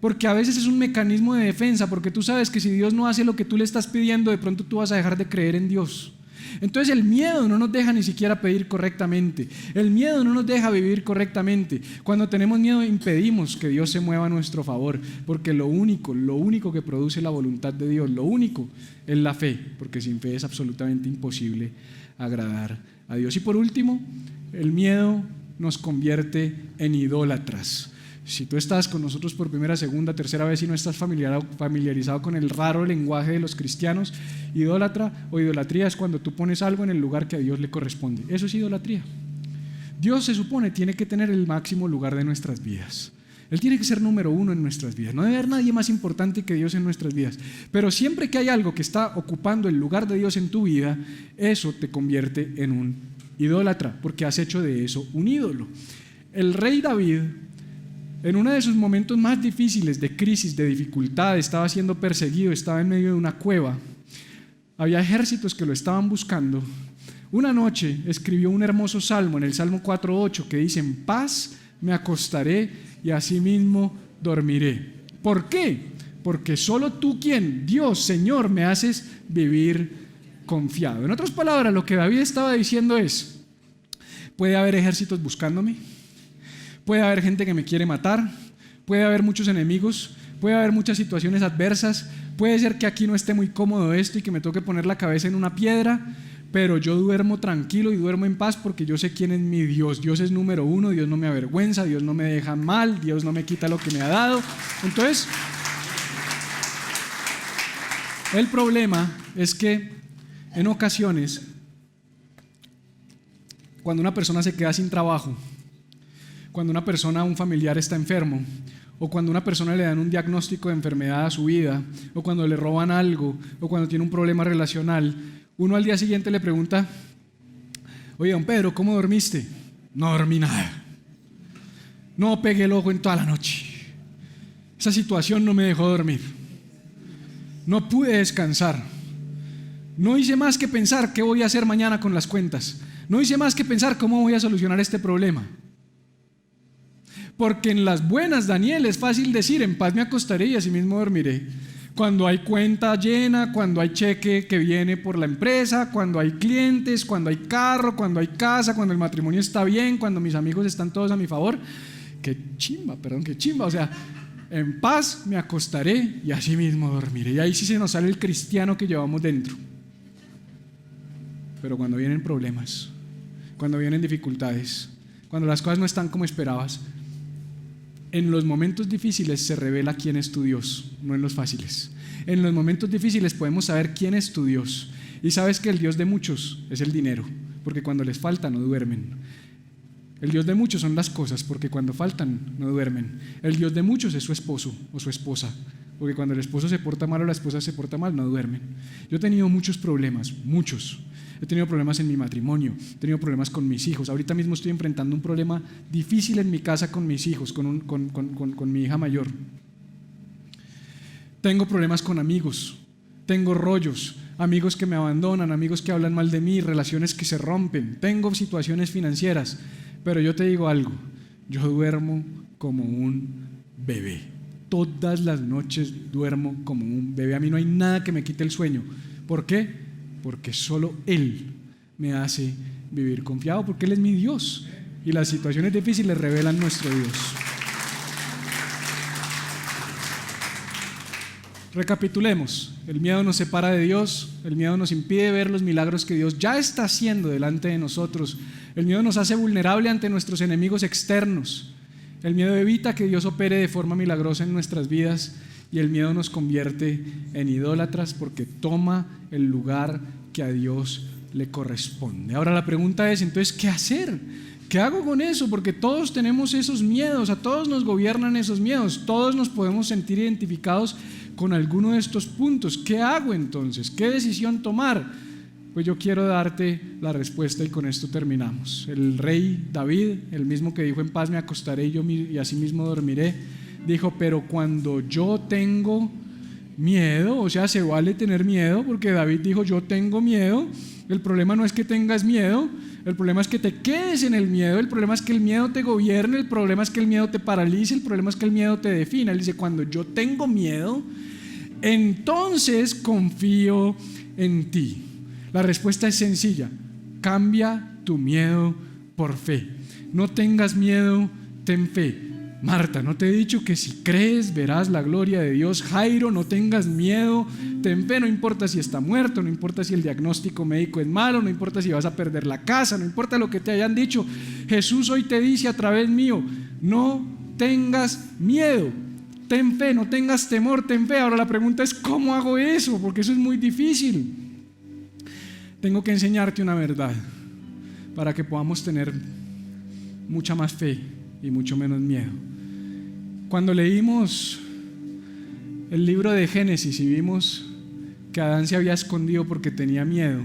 Porque a veces es un mecanismo de defensa, porque tú sabes que si Dios no hace lo que tú le estás pidiendo, de pronto tú vas a dejar de creer en Dios. Entonces el miedo no nos deja ni siquiera pedir correctamente, el miedo no nos deja vivir correctamente. Cuando tenemos miedo impedimos que Dios se mueva a nuestro favor, porque lo único que produce la voluntad de Dios, lo único es la fe, porque sin fe es absolutamente imposible agradar a Dios. Y por último, el miedo nos convierte en idólatras. Si tú estás con nosotros por primera, segunda, tercera vez y no estás familiarizado con el raro lenguaje de los cristianos, idólatra o idolatría es cuando tú pones algo en el lugar que a Dios le corresponde. Eso es idolatría. Dios se supone tiene que tener el máximo lugar de nuestras vidas. Él tiene que ser número uno en nuestras vidas. No debe haber nadie más importante que Dios en nuestras vidas. Pero siempre que hay algo que está ocupando el lugar de Dios en tu vida, eso te convierte en un idólatra, porque has hecho de eso un ídolo. El rey David, en uno de sus momentos más difíciles de crisis, de dificultad, estaba siendo perseguido, estaba en medio de una cueva, había ejércitos que lo estaban buscando. una noche escribió un hermoso salmo en el Salmo 4:8 que dice: en paz me acostaré y asimismo dormiré. ¿Por qué? Porque solo tú, ¿quién? Dios, Señor, me haces vivir confiado. En otras palabras, lo que David estaba diciendo es: puede haber ejércitos buscándome, puede haber gente que me quiere matar, puede haber muchos enemigos, puede haber muchas situaciones adversas, puede ser que aquí no esté muy cómodo esto y que me toque poner la cabeza en una piedra, pero yo duermo tranquilo y duermo en paz porque yo sé quién es mi Dios. Dios es número uno, Dios no me avergüenza, Dios no me deja mal, Dios no me quita lo que me ha dado. Entonces, el problema es que en ocasiones, cuando una persona se queda sin trabajo, cuando una persona, un familiar está enfermo, o cuando una persona le dan un diagnóstico de enfermedad a su vida, o cuando le roban algo, o cuando tiene un problema relacional, uno al día siguiente le pregunta: oye, don Pedro, ¿cómo dormiste? No dormí nada, no pegué el ojo en toda la noche, esa situación no me dejó dormir, no pude descansar, no hice más que pensar qué voy a hacer mañana con las cuentas, no hice más que pensar cómo voy a solucionar este problema. Porque en las buenas, Daniel, es fácil decir: en paz me acostaré y asimismo dormiré. Cuando hay cuenta llena, cuando hay cheque que viene por la empresa, cuando hay clientes, cuando hay carro, cuando hay casa, cuando el matrimonio está bien, cuando mis amigos están todos a mi favor. Qué chimba. O sea, en paz me acostaré y asimismo dormiré. Y ahí sí se nos sale el cristiano que llevamos dentro. Pero cuando vienen problemas, cuando vienen dificultades, cuando las cosas no están como esperabas, en los momentos difíciles se revela quién es tu Dios, no en los fáciles. En los momentos difíciles podemos saber quién es tu Dios. Y sabes que el Dios de muchos es el dinero, porque cuando les falta no duermen. El Dios de muchos son las cosas, porque cuando faltan no duermen. El Dios de muchos es su esposo o su esposa, porque cuando el esposo se porta mal o la esposa se porta mal no duermen. Yo he tenido muchos problemas, muchos. He tenido problemas en mi matrimonio, he tenido problemas con mis hijos. Ahorita mismo estoy enfrentando un problema difícil en mi casa con mis hijos, con mi hija mayor. Tengo problemas con amigos, tengo rollos, amigos que me abandonan, amigos que hablan mal de mí, relaciones que se rompen, tengo situaciones financieras. Pero yo te digo algo: yo duermo como un bebé. Todas las noches duermo como un bebé. A mí no hay nada que me quite el sueño. ¿Por qué? Porque solo Él me hace vivir confiado, porque Él es mi Dios y las situaciones difíciles revelan nuestro Dios. Recapitulemos: el miedo nos separa de Dios, el miedo nos impide ver los milagros que Dios ya está haciendo delante de nosotros, el miedo nos hace vulnerable ante nuestros enemigos externos, el miedo evita que Dios opere de forma milagrosa en nuestras vidas, y el miedo nos convierte en idólatras porque toma el lugar que a Dios le corresponde. Ahora la pregunta es: entonces, ¿qué hacer? ¿Qué hago con eso? Porque todos tenemos esos miedos, a todos nos gobiernan esos miedos, todos nos podemos sentir identificados con alguno de estos puntos. ¿Qué hago entonces? ¿Qué decisión tomar? Pues yo quiero darte la respuesta y con esto terminamos. El rey David, el mismo que dijo: en paz me acostaré y así mismo dormiré, dijo: pero cuando yo tengo miedo, o sea, se vale tener miedo, porque David dijo: yo tengo miedo. El problema no es que tengas miedo, el problema es que te quedes en el miedo, el problema es que el miedo te gobierne, el problema es que el miedo te paralice, el problema es que el miedo te defina. Él dice: cuando yo tengo miedo, entonces confío en ti. La respuesta es sencilla: cambia tu miedo por fe. No tengas miedo, ten fe. Marta, ¿no te he dicho que si crees verás la gloria de Dios? Jairo, no tengas miedo, ten fe. No importa si está muerto, no importa si el diagnóstico médico es malo, no importa si vas a perder la casa, no importa lo que te hayan dicho. Jesús hoy te dice a través mío: no tengas miedo, ten fe, no tengas temor, ten fe. Ahora la pregunta es: ¿cómo hago eso? Porque eso es muy difícil. Tengo que enseñarte una verdad para que podamos tener mucha más fe y mucho menos miedo. Cuando leímos el libro de Génesis y vimos que Adán se había escondido porque tenía miedo,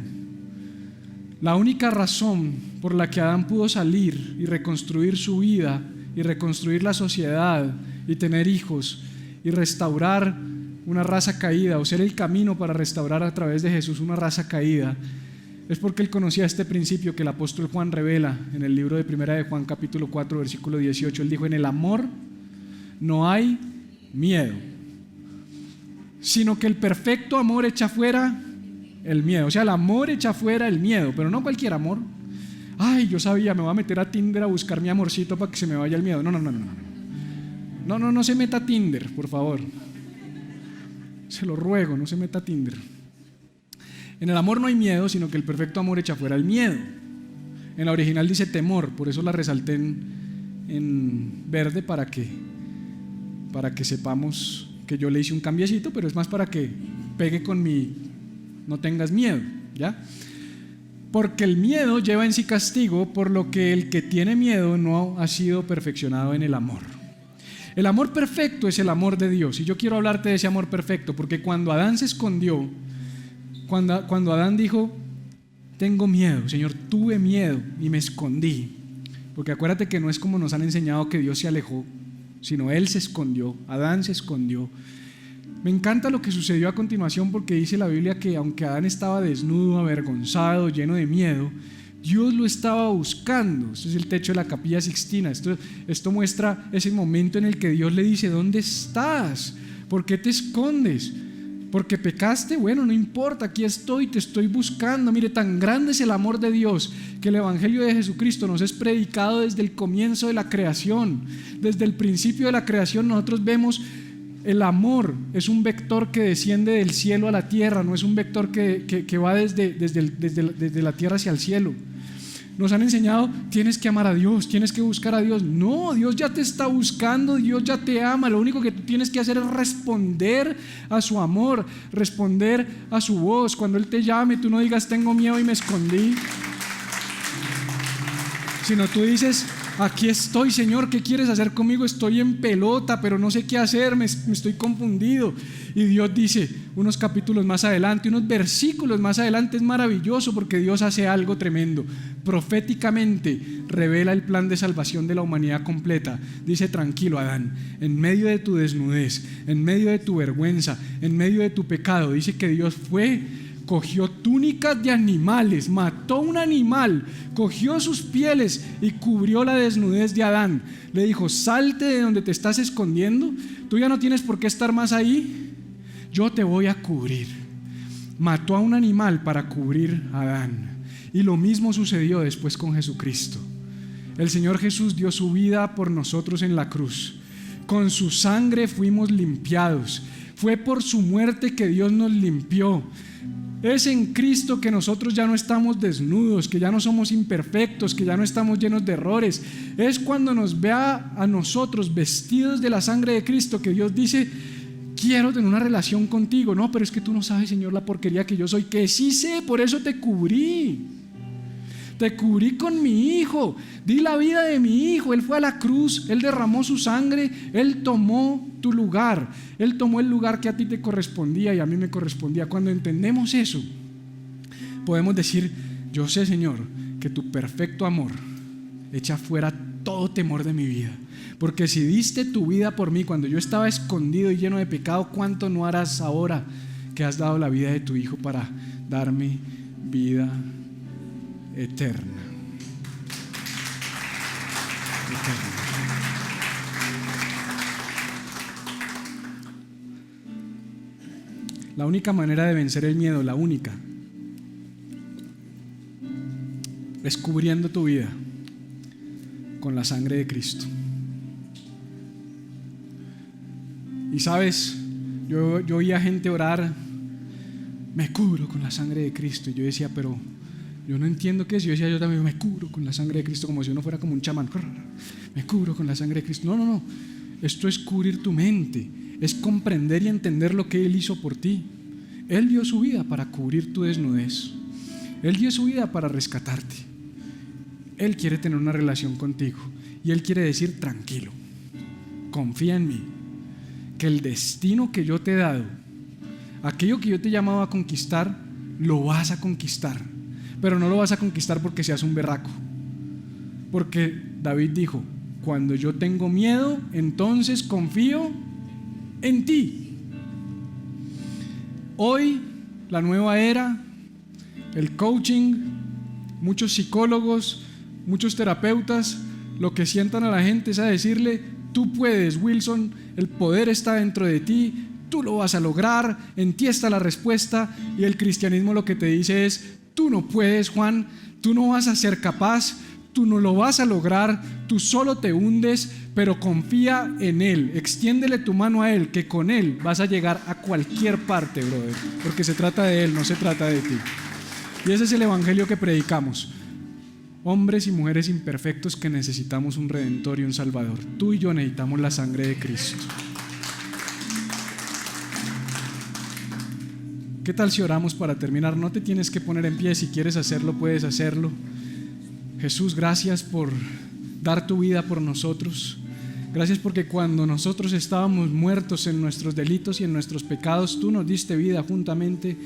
la única razón por la que Adán pudo salir y reconstruir su vida y reconstruir la sociedad y tener hijos y restaurar una raza caída, o ser el camino para restaurar a través de Jesús una raza caída, es porque él conocía este principio que el apóstol Juan revela en el libro de Primera de Juan capítulo 4 versículo 18. Él dijo: en el amor no hay miedo, sino que el perfecto amor echa fuera el miedo. O sea, el amor echa fuera el miedo, pero no cualquier amor. Ay, yo sabía, me voy a meter a Tinder a buscar mi amorcito para que se me vaya el miedo. No se meta a Tinder, por favor. Se lo ruego, no se meta a Tinder. En el amor no hay miedo, sino que el perfecto amor echa fuera el miedo. En la original dice temor, por eso la resalté en verde para que sepamos que yo le hice un cambiecito, pero es más para que pegue con mi no tengas miedo, ¿ya? Porque el miedo lleva en sí castigo, por lo que el que tiene miedo no ha sido perfeccionado en el amor. El amor perfecto es el amor de Dios, y yo quiero hablarte de ese amor perfecto, porque cuando Adán se escondió, cuando Adán dijo: tengo miedo, Señor, tuve miedo y me escondí, porque acuérdate que no es como nos han enseñado que Dios se alejó, sino Él se escondió, Adán se escondió. Me encanta lo que sucedió a continuación, porque dice la Biblia que aunque Adán estaba desnudo, avergonzado, lleno de miedo, Dios lo estaba buscando. Esto es el techo de la Capilla Sixtina. Esto muestra ese momento en el que Dios le dice: ¿dónde estás? ¿Por qué te escondes? ¿Porque pecaste? Bueno, no importa, aquí estoy, te estoy buscando. Mire, tan grande es el amor de Dios que el Evangelio de Jesucristo nos es predicado desde el comienzo de la creación. Desde el principio de la creación nosotros vemos el amor. Es un vector que desciende del cielo a la tierra, no es un vector que va desde la tierra hacia el cielo. Nos han enseñado: tienes que amar a Dios, tienes que buscar a Dios. No, Dios ya te está buscando, Dios ya te ama. Lo único que tú tienes que hacer es responder a su amor, responder a su voz. Cuando Él te llame, tú no digas: tengo miedo y me escondí, sino tú dices: aquí estoy, Señor, ¿qué quieres hacer conmigo? Estoy en pelota, pero no sé qué hacer, me estoy confundido. Y Dios dice, unos capítulos más adelante, unos versículos más adelante, es maravilloso, porque Dios hace algo tremendo. Proféticamente revela el plan de salvación de la humanidad completa. Dice: tranquilo, Adán, en medio de tu desnudez, en medio de tu vergüenza, en medio de tu pecado, dice que Dios cogió túnicas de animales, mató un animal, cogió sus pieles y cubrió la desnudez de Adán. Le dijo: salte de donde te estás escondiendo, tú ya no tienes por qué estar más ahí, yo te voy a cubrir. Mató a un animal para cubrir a Adán. Y lo mismo sucedió después con Jesucristo. El Señor Jesús dio su vida por nosotros en la cruz. Con su sangre fuimos limpiados. Fue por su muerte que Dios nos limpió. Es en Cristo que nosotros ya no estamos desnudos, que ya no somos imperfectos, que ya no estamos llenos de errores. Es cuando nos vea a nosotros vestidos de la sangre de Cristo que Dios dice: quiero tener una relación contigo. No, pero es que tú no sabes, Señor, la porquería que yo soy. Que sí sé, por eso te cubrí. Te cubrí con mi Hijo. Di la vida de mi Hijo. Él fue a la cruz, Él derramó su sangre, Él tomó tu lugar. Él tomó el lugar que a ti te correspondía y a mí me correspondía. Cuando entendemos eso, podemos decir: yo sé, Señor, que tu perfecto amor echa fuera todo temor de mi vida. Porque si diste tu vida por mí cuando yo estaba escondido y lleno de pecado, ¿cuánto no harás ahora que has dado la vida de tu Hijo para darme vida eterna? La única manera de vencer el miedo, la única, es cubriendo tu vida con la sangre de Cristo. Y sabes, yo oía gente orar: me cubro con la sangre de Cristo. Y yo decía: pero yo no entiendo qué es. Yo decía: yo también me cubro con la sangre de Cristo, como si uno fuera como un chamán. Me cubro con la sangre de Cristo. No. Esto es cubrir tu mente, es comprender y entender lo que Él hizo por ti. Él dio su vida para cubrir tu desnudez. Él dio su vida para rescatarte. Él quiere tener una relación contigo y Él quiere decir: tranquilo, confía en mí, que el destino que yo te he dado, aquello que yo te he llamado a conquistar, lo vas a conquistar. Pero no lo vas a conquistar porque seas un berraco. Porque David dijo: cuando yo tengo miedo, entonces confío en ti. Hoy, la nueva era, El coaching, muchos psicólogos, muchos terapeutas, lo que sientan a la gente es a decirle: tú puedes, Wilson, el poder está dentro de ti, tú lo vas a lograr, en ti está la respuesta. Y el cristianismo lo que te dice es: tú no puedes, Juan, tú no vas a ser capaz, tú no lo vas a lograr, tú solo te hundes, pero confía en Él, extiéndele tu mano a Él, que con Él vas a llegar a cualquier parte, brother, porque se trata de Él, no se trata de ti. Y ese es el evangelio que predicamos: hombres y mujeres imperfectos que necesitamos un redentor y un salvador. Tú y yo necesitamos la sangre de Cristo. ¿Qué tal si oramos para terminar? No te tienes que poner en pie, si quieres hacerlo puedes hacerlo. Jesús, gracias por dar tu vida por nosotros. Gracias porque cuando nosotros estábamos muertos en nuestros delitos y en nuestros pecados, tú nos diste vida juntamente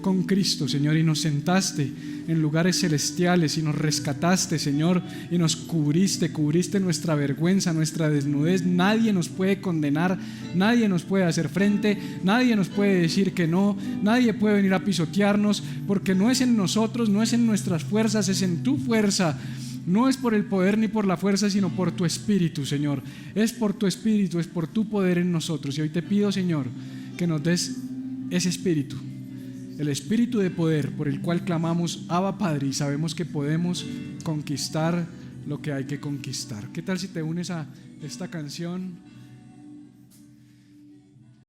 con Cristo, Señor, y nos sentaste en lugares celestiales y nos rescataste, Señor, y nos cubriste nuestra vergüenza, nuestra desnudez. Nadie nos puede condenar, nadie nos puede hacer frente, nadie nos puede decir que no, nadie puede venir a pisotearnos, porque no es en nosotros, no es en nuestras fuerzas, es en tu fuerza. No es por el poder ni por la fuerza, sino por tu Espíritu, Señor. Es por tu Espíritu, es por tu poder en nosotros. Y hoy te pido, Señor, que nos des ese Espíritu, el Espíritu de poder por el cual clamamos: Abba, Padre, y sabemos que podemos conquistar lo que hay que conquistar. ¿Qué tal si te unes a esta canción?